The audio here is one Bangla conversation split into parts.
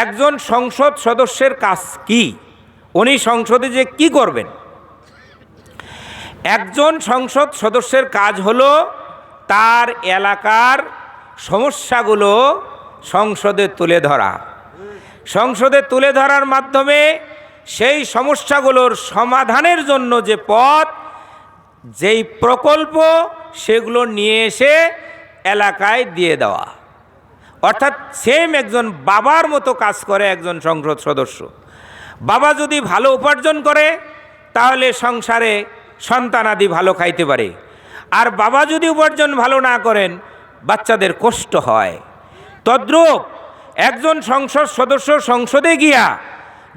একজন সংসদ সদস্যের কাজ কি, উনি সংসদে যে কি করবেন? একজন সংসদ সদস্যের কাজ হলো তার এলাকার সমস্যাগুলো সংসদে তুলে ধরা। সংসদে তুলে ধরার মাধ্যমে সেই সমস্যাগুলোর সমাধানের জন্য যে পথ, যেই প্রকল্প, সেগুলো নিয়ে এসে এলাকায় দিয়ে দেওয়া। অর্থাৎ সেম একজন বাবার মতো কাজ করে একজন সংসদ সদস্য। বাবা যদি ভালো উপার্জন করে তাহলে সংসারে সন্তানাদি ভালো খাইতে পারে, আর বাবা যদি উপার্জন ভালো না করেন বাচ্চাদের কষ্ট হয়। তদ্রূপ একজন সংসদ সদস্য সংসদে গিয়া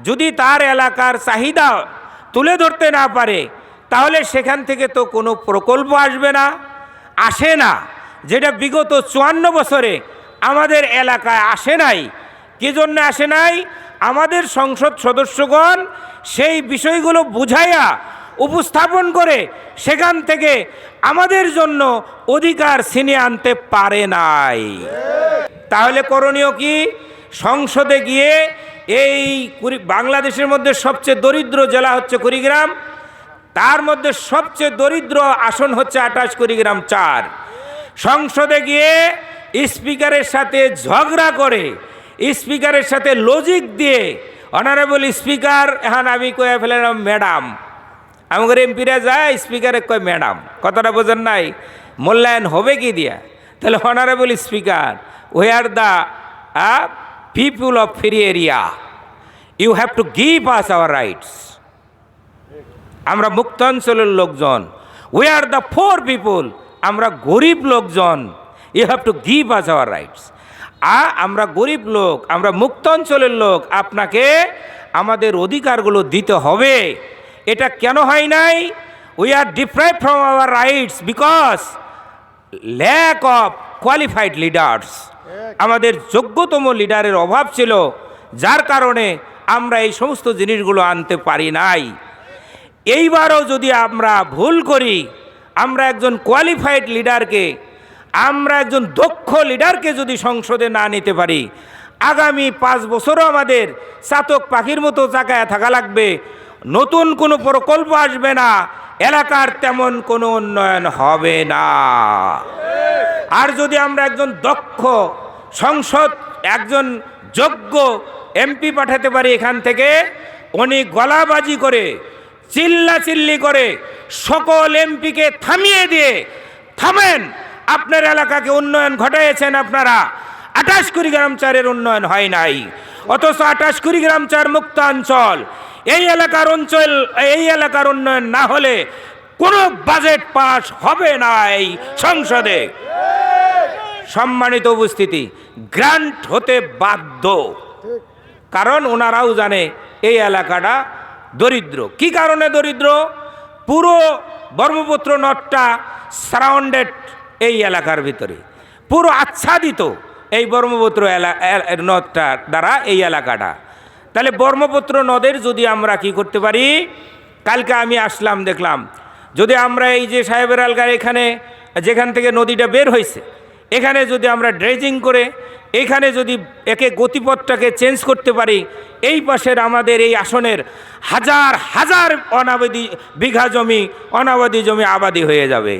যদি তার এলাকার চাহিদা তুলে ধরতে না পারে তাহলে সেখান থেকে তো কোনো প্রকল্প আসবে না, আসে না, যেটা বিগত 54 বছরে আমাদের এলাকায় আসে নাই। কি জন্য আসে নাই? আমাদের সংসদ সদস্যগণ সেই বিষয়গুলো বুঝাইয়া উপস্থাপন করে সেখান থেকে আমাদের জন্য অধিকার ছিনিয়ে আনতে পারে নাই। তাহলে করণীয় কি? সংসদে গিয়ে এই বাংলাদেশের মধ্যে সবচেয়ে দরিদ্র জেলা হচ্ছে কুড়িগ্রাম, তার মধ্যে সবচেয়ে দরিদ্র আসন হচ্ছে 28 কুড়িগ্রাম 4। সংসদে গিয়ে স্পিকারের সাথে ঝগড়া করে, স্পিকারের সাথে লজিক দিয়ে, অনারেবল স্পিকার, এখন আমি কয়ে ফেলাম ম্যাডাম, আমাদের এমপিরা যায় স্পিকারে কয় ম্যাডাম, কথাটা বোঝেন নাই? মূল্যায়ন হবে কি দিয়া? তাহলে honourable speaker, we are the people of free area, you have to give us our rights. আমরা মুক্তাঞ্চলের লোকজন, উই আর দ্য পোর পিপুল, আমরা গরিব লোকজন, you have to give us our rights. আমরা গরিব লোক, আমরা মুক্তাঞ্চলের লোক, আপনাকে আমাদের অধিকারগুলো দিতে হবে। এটা কেন হয় নাই? We are deprive from our rights because lack of qualified leaders. আমাদের যোগ্যতম লিডারের অভাব ছিল, যার কারণে আমরা এই সমস্ত জিনিসগুলো আনতে পারি নাই। এইবারও যদি আমরা ভুল করি, আমরা একজন কোয়ালিফাইড লিডারকে, আমরা একজন দক্ষ লিডারকে যদি সংসদে না নিতে পারি, আগামী 5 বছরও আমাদের চাতক পাখির মতো চাকায় থাকা লাগবে, নতুন কোনো প্রকল্প আসবে না, এলাকার তেমন কোনো উন্নয়ন হবে না। আর যদি আমরা একজন দক্ষ সংসদ, একজন যোগ্য এমপি পাঠাতে পারি এখান থেকে, উনি গলাবাজি করে, চিল্লাচিল্লি করে সকল এমপিকে থামিয়ে দিয়ে, থামেন, আপনার এলাকাকে উন্নয়ন ঘটাইয়েছেন আপনারা, 28 কুড়িগ্রাম 4-এর উন্নয়ন হয় নাই, অথচ 28 কুড়িগ্রাম 4 মুক্তাঞ্চল, এই এলাকার উন্নয়ন না হলে কোনো বাজেট পাস হবে না এই সংসদে। সম্মানিত উপস্থিতি, গ্রান্ট হতে বাধ্য, কারণ ওনারাও জানে এই এলাকাটা দরিদ্র। কি কারণে দরিদ্র? পুরো ব্রহ্মপুত্র নদটা সারাউন্ডেড এই এলাকার ভিতরে, পুরো আচ্ছাদিত এই ব্রহ্মপুত্র নদটা দ্বারা এই এলাকাটা। তাহলে ব্রহ্মপুত্র নদের যদি আমরা কি করতে পারি, কালকে আমি আসলাম দেখলাম, যদি আমরা এই যে সাহেবের আলগার এখানে যেখান থেকে নদীটা বের হয়েছে, এখানে যদি আমরা ড্রেজিং করে এখানে যদি একে গতিপথটাকে চেঞ্জ করতে পারি, এই পাশের আমাদের এই আসনের হাজার হাজার অনাবাদি বিঘা জমি, অনাবাদি জমি আবাদি হয়ে যাবে।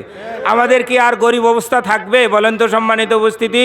আমাদের কি আর গরিব অবস্থা থাকবে? বলেন তো সম্মানিত উপস্থিতি।